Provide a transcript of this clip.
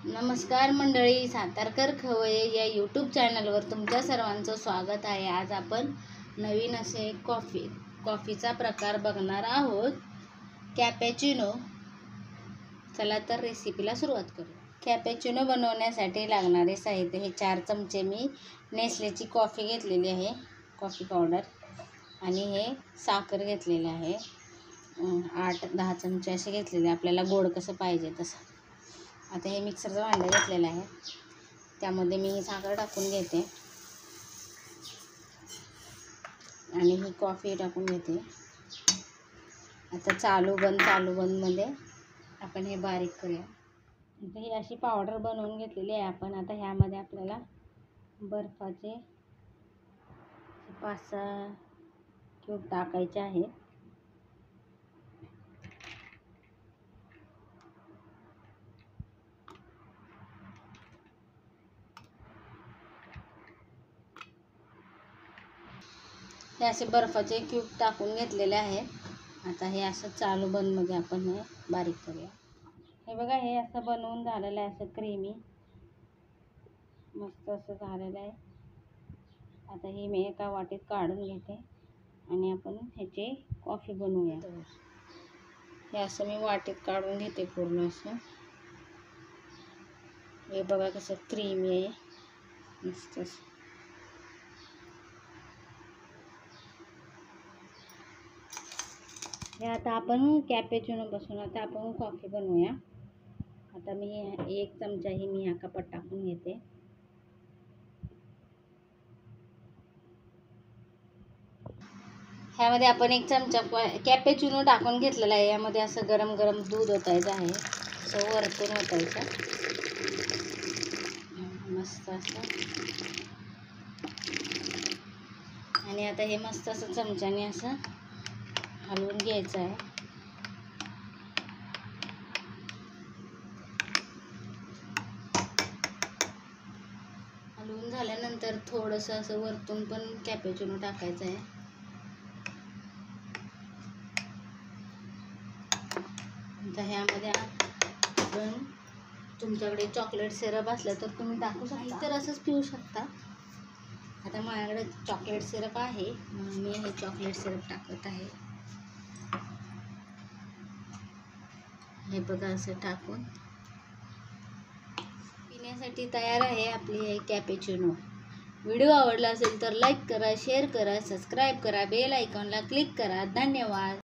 नमस्कार मंडळी, सातारकर खवये या यूट्यूब चॅनलवर तुमच्या सर्वांचं स्वागत आहे। आज आपण नवीन असे कॉफीचा प्रकार बघणार आहोत, कॅपॅचिनो। चला तर रेसिपीला सुरुवात करू। कॅपॅचिनो बनवण्यासाठी लागणारे साहित्य हे 4 चमचे मी नेस्लेची कॉफी घेतलेली आहे, कॉफी पावडर, आणि हे साखर घेतलेली आहे 8-10 चमचे असे घेतलेले, आपल्याला गोड कसं पाहिजे तसं। आता हे मिक्सरचं भांडं घेतलेलं आहे, त्यामध्ये मी साखर टाकून घेते आणि ही कॉफी टाकून घेते। आता चालू बंद मध्ये आपण हे बारीक करूया। आता ही अशी पावडर बनवून घेतलेली आहे आपण। आता ह्यामध्ये आपल्याला बर्फाचे 5-6 क्यूब टाकायचे आहेत। हे असे बर्फाचे क्यूब टाकून घेतलेले आहेत। आता हे असं चालू बंद मध्ये आपण हे बारीक करूया। हे बघा, हे असं बनवून झालेलं आहे, असं क्रीमी मस्त असं झालेलं आहे। आता हे मी एका वाटीत काढून घेते आणि आपण ह्याची कॉफी बनवूया। हे असं मी वाटीत काढून घेते पूर्ण असं। हे बघा कसं क्रीमी आहे, मस्त असं। हे आता आपण कॅपॅचिनो पासून आता आपण कॉफी बनवूया। आता मी 1 चमचा ही मी ह्या कपात टाकून घेते। ह्यामध्ये आपण 1 चमचा कॅपॅचिनो टाकून घेतलेला आहे। यामध्ये असं गरम गरम दूध ओतायचं आहे, असं वरतून ओतायचं मस्त असं। आणि आता हे मस्त असं चमच्याने असं हलवून घ्यायचं आहे। हलवून झाल्यानंतर थोडंसं असं वरतून पण कॅपॅचिनो टाकायचं आहे। आता ह्यामध्ये आपण तुमच्याकडे चॉकलेट सिरप असलं तर तुम्ही टाकू शकता, तर असंच पिऊ शकता। आता माझ्याकडे चॉकलेट सिरप आहे म्हणून मी हे चॉकलेट सिरप टाकत आहे। हे बघा असं टाकून पिण्यासाठी तयार आहे आपली हे कॅपॅचिनो। व्हिडिओ आवडला असेल तर लाईक करा, शेअर करा, सबस्क्राईब करा, बेल आयकॉनला क्लिक करा। धन्यवाद।